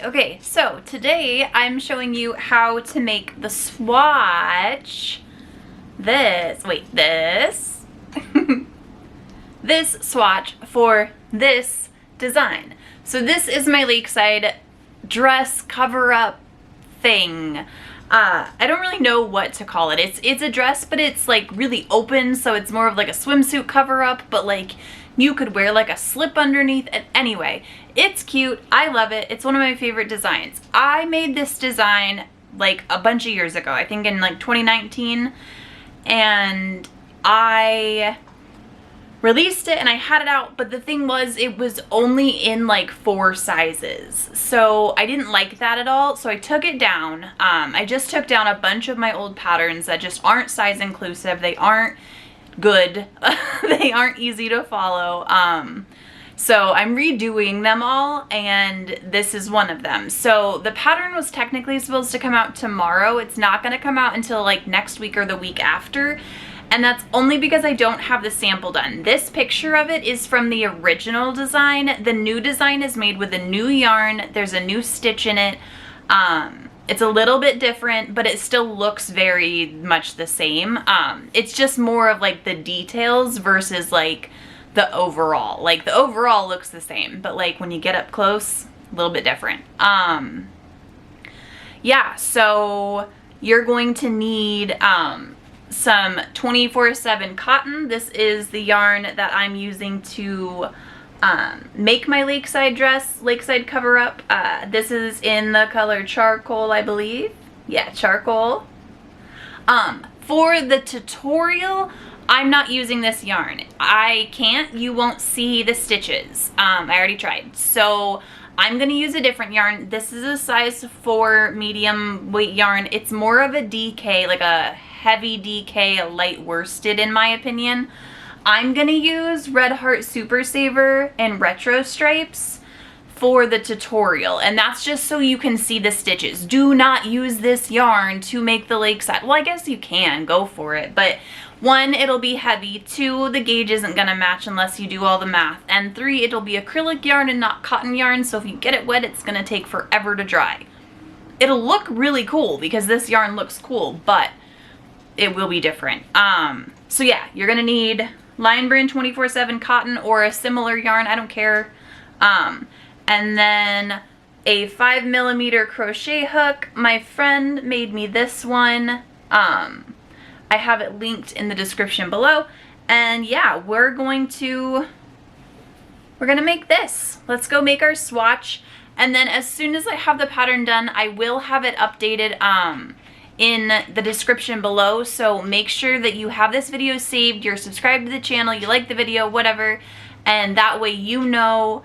Okay, so today I'm showing you how to make the swatch. This swatch for this design. So this is my Lakeside dress cover-up thing. I don't really know what to call it. It's a dress, but it's like really open, so it's more of like a swimsuit cover-up, but like you could wear like a slip underneath. And anyway, it's cute. I love it. It's one of my favorite designs. I made this design like a bunch of years ago, I think in like 2019, and I released it and I had it out, but the thing was it was only in like 4 sizes, so I didn't like that at all, so I took it down. I just took down a bunch of my old patterns that just aren't size inclusive. They aren't good. They aren't easy to follow. So I'm redoing them all, and this is one of them. So the pattern was technically supposed to come out tomorrow. It's not going to come out until like next week or the week after. And that's only because I don't have the sample done. This picture of it is from the original design. The new design is made with a new yarn. There's a new stitch in it. It's a little bit different, but it still looks very much the same. It's just more of like the details versus like the overall. Like the overall looks the same, but like when you get up close, a little bit different. Yeah, so you're going to need some 24/7 cotton. This is the yarn that I'm using to make my Lakeside dress, Lakeside cover up. This is in the color charcoal, I believe. Yeah, charcoal. For the tutorial, I'm not using this yarn. I can't, you won't see the stitches. I already tried. So I'm gonna use a different yarn. This is a size 4 medium weight yarn. It's more of a DK, like a heavy DK, a light worsted in my opinion. I'm gonna use Red Heart Super Saver and retro stripes for the tutorial, and that's just so you can see the stitches. Do not use this yarn to make the Lakeside. Well, I guess you can, go for it, but 1, it'll be heavy, 2, the gauge isn't gonna match unless you do all the math, and 3, it'll be acrylic yarn and not cotton yarn, so if you get it wet, it's gonna take forever to dry. It'll look really cool because this yarn looks cool, but it will be different. So yeah, you're gonna need Lion Brand 24/7 cotton or a similar yarn, I don't care. And then a 5mm crochet hook. My friend made me this one. I have it linked in the description below. And yeah, we're gonna make this. Let's go make our swatch. And then as soon as I have the pattern done, I will have it updated in the description below, so make sure that you have this video saved, you're subscribed to the channel, you like the video, whatever, and that way you know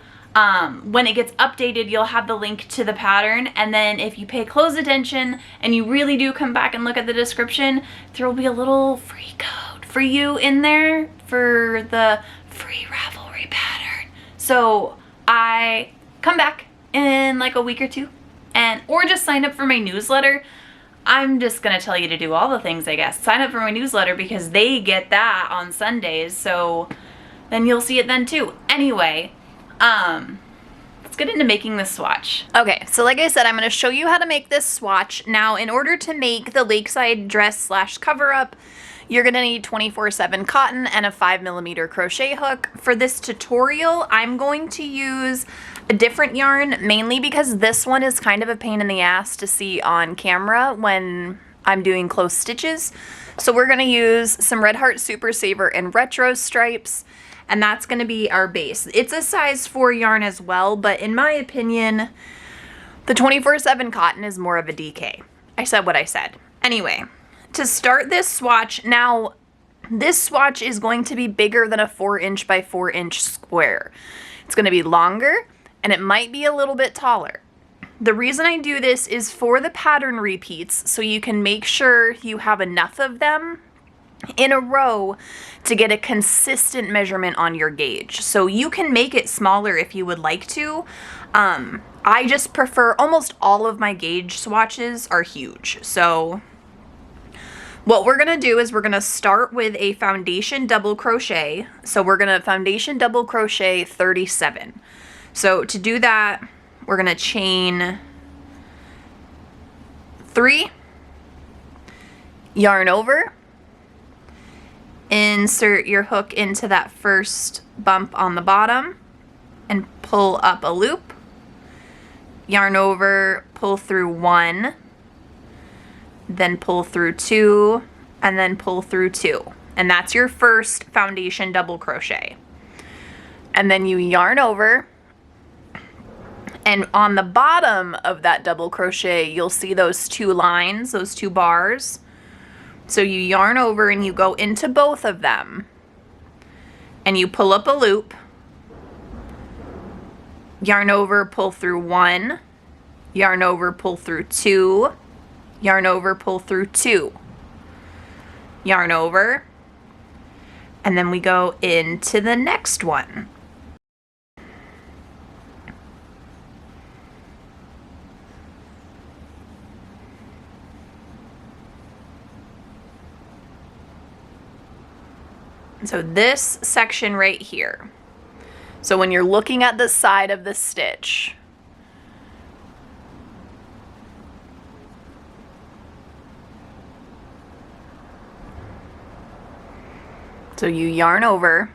when it gets updated, you'll have the link to the pattern. And then if you pay close attention and you really do come back and look at the description, there will be a little free code for you in there for the free Ravelry pattern. So I come back in like a week or 2, or just sign up for my newsletter. I'm just gonna tell you to do all the things, I guess. Sign up for my newsletter because they get that on Sundays, so then you'll see it then too. Anyway, let's get into making this swatch. Okay, so like I said, I'm gonna show you how to make this swatch. Now, in order to make the Lakeside dress / cover up, you're gonna need 24/7 cotton and a 5mm crochet hook. For this tutorial, I'm going to use a different yarn, mainly because this one is kind of a pain in the ass to see on camera when I'm doing close stitches. So we're gonna use some Red Heart Super Saver and retro stripes, and that's gonna be our base. It's a size 4 yarn as well, but in my opinion, the 24/7 cotton is more of a DK. I said what I said. Anyway, to start this swatch, now this swatch is going to be bigger than a 4" by 4" square. It's gonna be longer, and it might be a little bit taller. The reason I do this is for the pattern repeats, so you can make sure you have enough of them in a row to get a consistent measurement on your gauge. So you can make it smaller if you would like to. I just prefer, almost all of my gauge swatches are huge. So what we're gonna do is we're gonna start with a foundation double crochet. So we're gonna foundation double crochet 37. So to do that, we're gonna chain 3, yarn over, insert your hook into that first bump on the bottom and pull up a loop, yarn over, pull through 1, then pull through 2, and then pull through 2. And that's your first foundation double crochet. And then you yarn over, and on the bottom of that double crochet, you'll see those 2 lines, those 2 bars. So you yarn over and you go into both of them, and you pull up a loop, yarn over, pull through 1, yarn over, pull through 2, yarn over, pull through 2, yarn over, and then we go into the next one. So this section right here. So when you're looking at the side of the stitch, so you yarn over,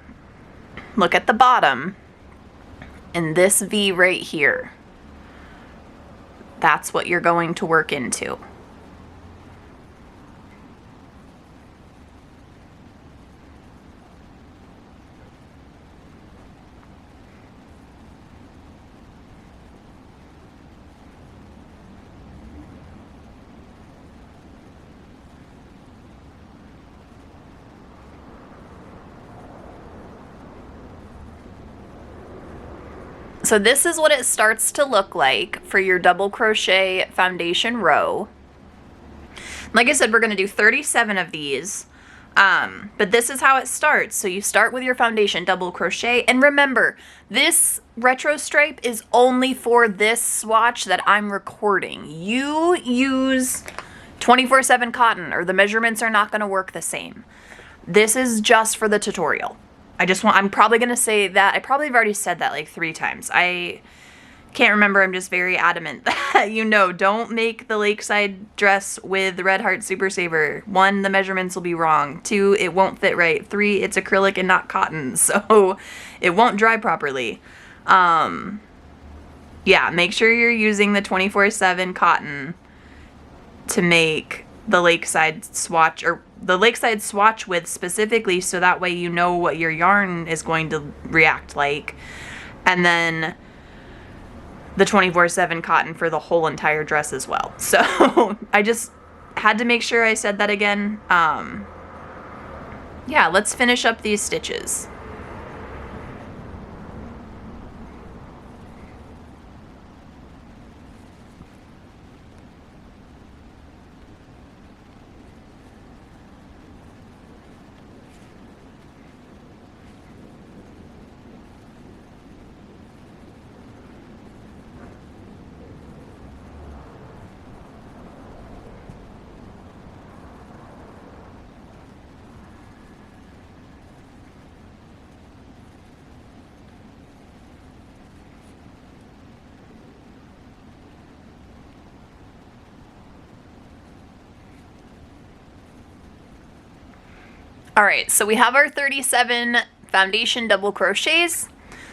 look at the bottom, and this V right here, that's what you're going to work into. So this is what it starts to look like for your double crochet foundation row. Like I said, we're going to do 37 of these, but this is how it starts. So you start with your foundation double crochet, and remember, this retro stripe is only for this swatch that I'm recording. You use 24/7 cotton, or the measurements are not going to work the same. This is just for the tutorial. I'm probably going to say that. I probably have already said that like 3 times. I can't remember. I'm just very adamant that, don't make the Lakeside dress with the Red Heart Super Saver. 1, the measurements will be wrong. 2, it won't fit right. 3, it's acrylic and not cotton, so it won't dry properly. Yeah, make sure you're using the 24/7 cotton to make the Lakeside swatch, or the Lakeside swatch width specifically, so that way you know what your yarn is going to react like. And then the 24/7 cotton for the whole entire dress as well. So I just had to make sure I said that again. Yeah, let's finish up these stitches. All right, so we have our 37 foundation double crochets.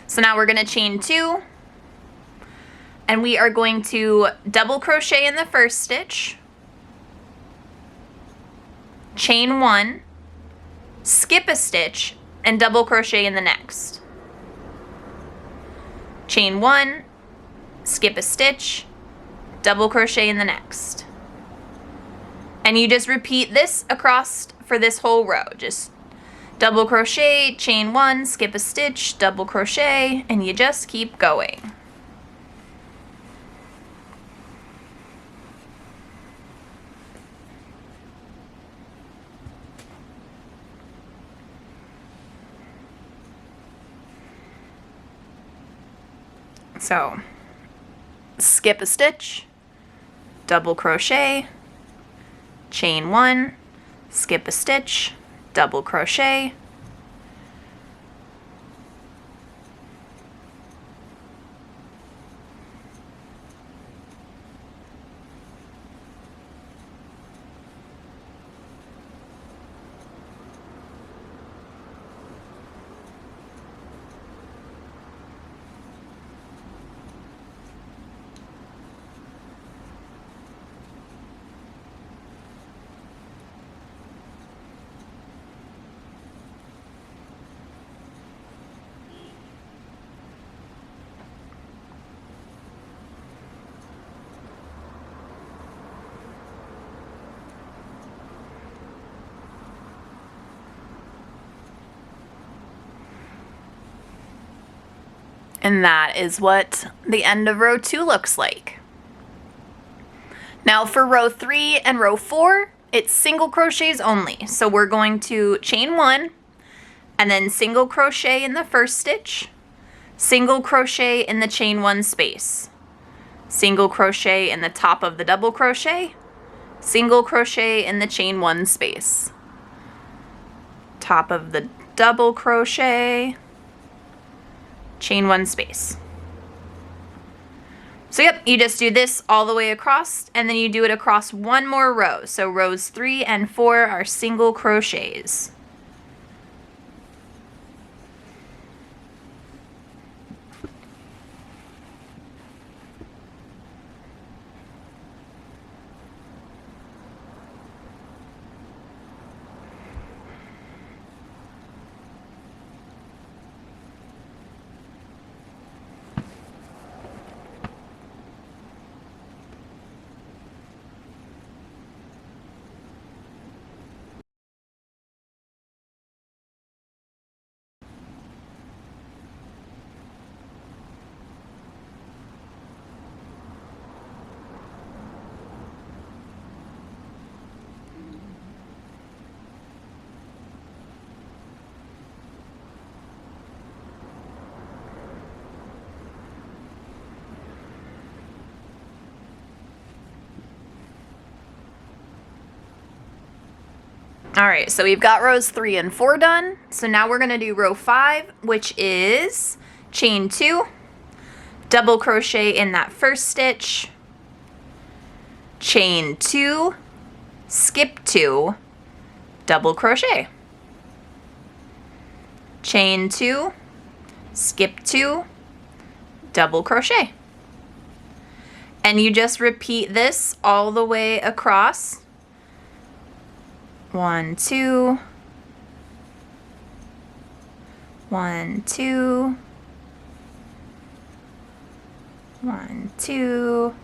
So now we're going to chain 2, and we are going to double crochet in the first stitch, chain 1, skip a stitch, and double crochet in the next. Chain 1, skip a stitch, double crochet in the next. And you just repeat this across for this whole row. Just double crochet, chain 1, skip a stitch, double crochet, and you just keep going. So skip a stitch, double crochet, chain 1, skip a stitch, double crochet, And that is what the end of row 2 looks like. Now for row 3 and row 4, it's single crochets only. So we're going to chain 1 and then single crochet in the first stitch, single crochet in the chain 1 space, single crochet in the top of the double crochet, single crochet in the chain 1 space, top of the double crochet, chain 1 space. So yep, you just do this all the way across, and then you do it across one more row. So rows 3 and 4 are single crochets. All right, so we've got rows 3 and 4 done. So now we're gonna do row 5, which is chain 2, double crochet in that first stitch, chain 2, skip 2, double crochet, chain 2, skip 2, double crochet. And you just repeat this all the way across. 1, 2, 1, 2, 1, 2.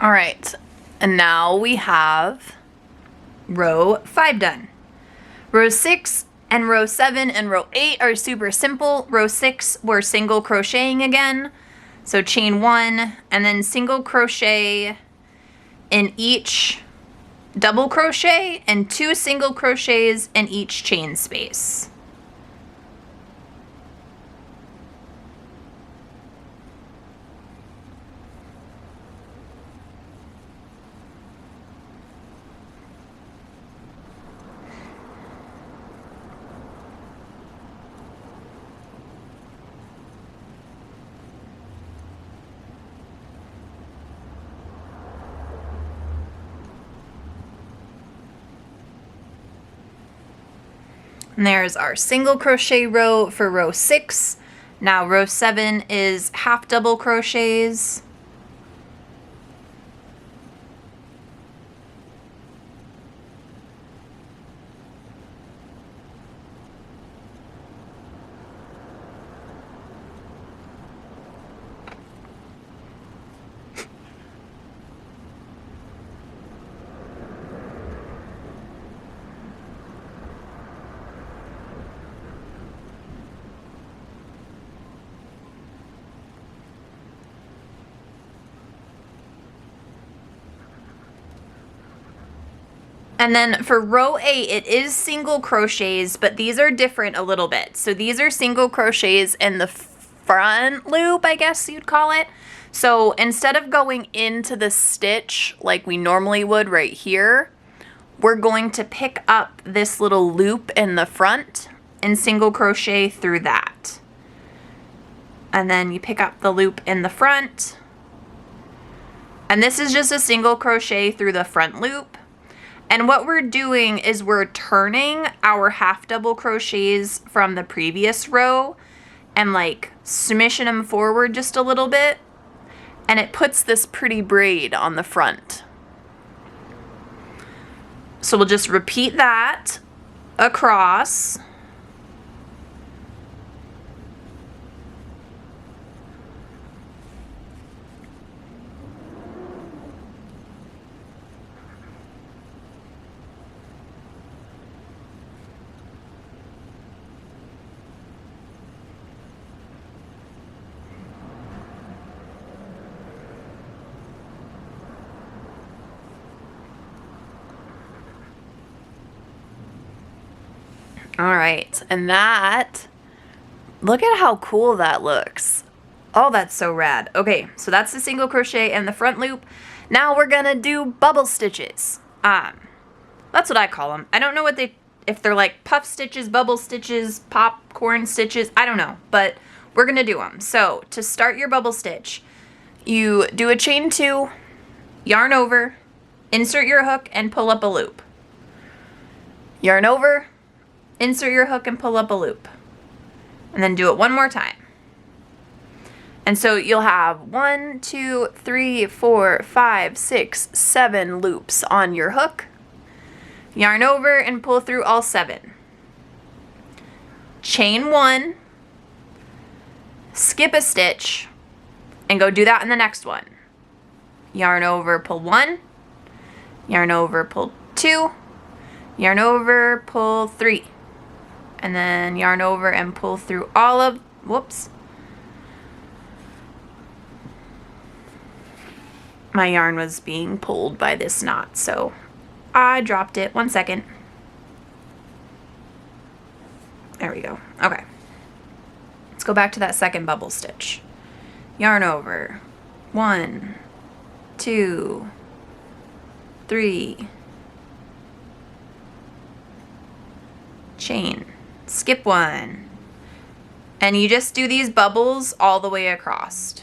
All right, and now we have row 5 done. Row 6 and row 7 and row 8 are super simple. Row 6, we're single crocheting again. So chain 1 and then single crochet in each double crochet and 2 single crochets in each chain space. And there's our single crochet row for row 6. Now row 7 is half double crochets. And then for row 8, it is single crochets, but these are different a little bit. So these are single crochets in the front loop, I guess you'd call it. So instead of going into the stitch like we normally would right here, we're going to pick up this little loop in the front and single crochet through that. And then you pick up the loop in the front. And this is just a single crochet through the front loop. And what we're doing is we're turning our half double crochets from the previous row and like smishing them forward just a little bit. And it puts this pretty braid on the front. So we'll just repeat that across. All right, and that, look at how cool that looks. Oh, that's so rad. Okay, so that's the single crochet and the front loop. Now we're gonna do bubble stitches. That's what I call them. I don't know if they're like puff stitches, bubble stitches, popcorn stitches, I don't know, but we're gonna do them. So to start your bubble stitch, you do a chain 2, yarn over, insert your hook and pull up a loop. Yarn over, insert your hook and pull up a loop. And then do it one more time. And so you'll have 1, 2, 3, 4, 5, 6, 7 loops on your hook. Yarn over and pull through all 7. Chain 1, skip a stitch, and go do that in the next one. Yarn over, pull 1, yarn over, pull 2, yarn over, pull 3, and then yarn over and pull through all of, whoops. My yarn was being pulled by this knot, so I dropped it. 1 second. There we go. Okay. Let's go back to that second bubble stitch. Yarn over. 1, 2, 3. Chain. Skip 1. And you just do these bubbles all the way across.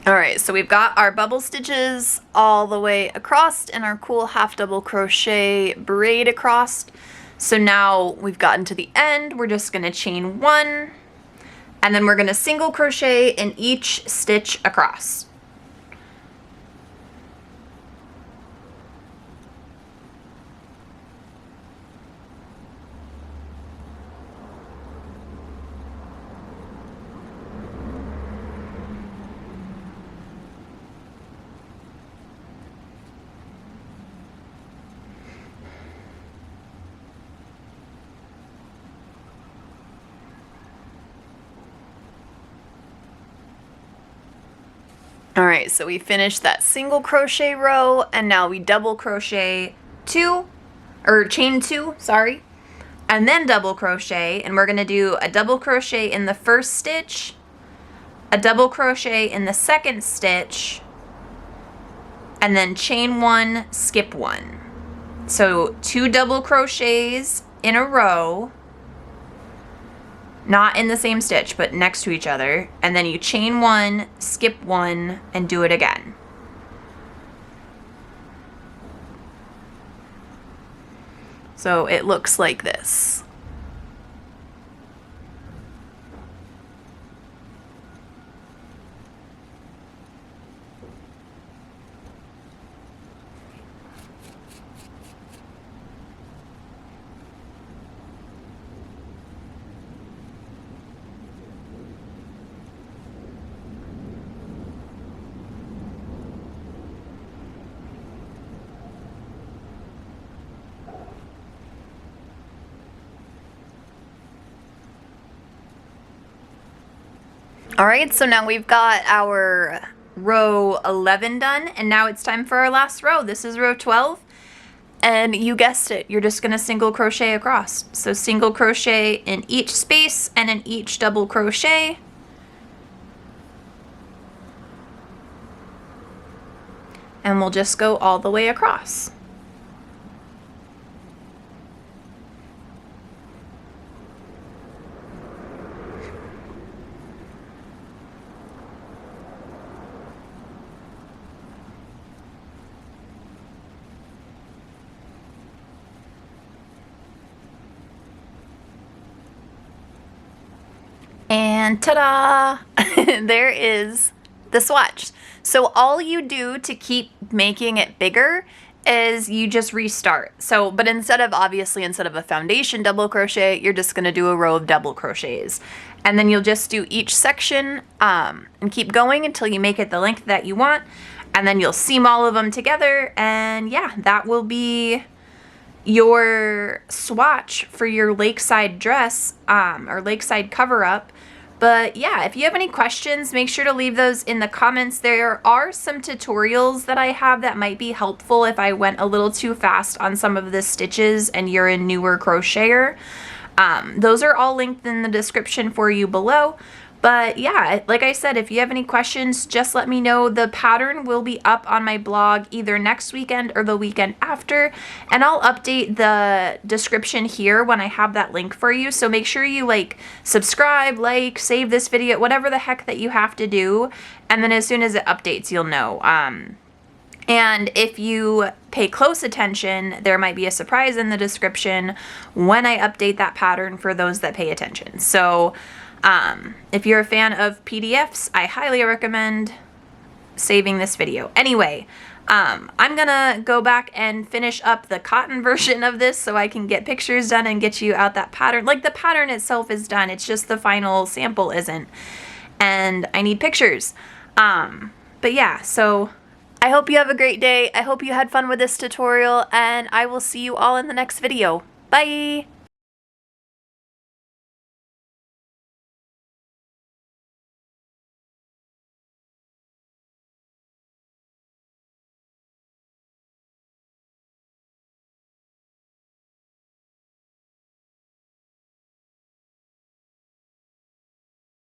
All right, so we've got our bubble stitches all the way across and our cool half double crochet braid across. So now we've gotten to the end, we're just gonna chain 1, and then we're gonna single crochet in each stitch across. All right, so we finished that single crochet row and now we double crochet 2, or chain 2, sorry, and then double crochet, and we're gonna do a double crochet in the first stitch, a double crochet in the second stitch, and then chain 1, skip 1. So 2 double crochets in a row, not in the same stitch, but next to each other, and then you chain 1, skip 1, and do it again. So it looks like this. All right, so now we've got our row 11 done, and now it's time for our last row. This is row 12, and you guessed it, you're just gonna single crochet across. So single crochet in each space and in each double crochet. And we'll just go all the way across. And ta-da! There is the swatch. So all you do to keep making it bigger is you just restart. So, but instead of a foundation double crochet, you're just gonna do a row of double crochets. And then you'll just do each section and keep going until you make it the length that you want. And then you'll seam all of them together. And yeah, that will be your swatch for your Lakeside dress or Lakeside cover up. But yeah, if you have any questions, make sure to leave those in the comments. There are some tutorials that I have that might be helpful if I went a little too fast on some of the stitches and you're a newer crocheter. Those are all linked in the description for you below. But yeah, like I said, if you have any questions, just let me know. The pattern will be up on my blog either next weekend or the weekend after, and I'll update the description here when I have that link for you. So make sure you subscribe, save this video, whatever the heck that you have to do, and then as soon as it updates, you'll know. And if you pay close attention, there might be a surprise in the description when I update that pattern for those that pay attention. So if you're a fan of PDFs, I highly recommend saving this video. Anyway, I'm gonna go back and finish up the cotton version of this so I can get pictures done and get you out that pattern. The pattern itself is done, it's just the final sample isn't. And I need pictures. But yeah, so I hope you have a great day. I hope you had fun with this tutorial, and I will see you all in the next video. Bye!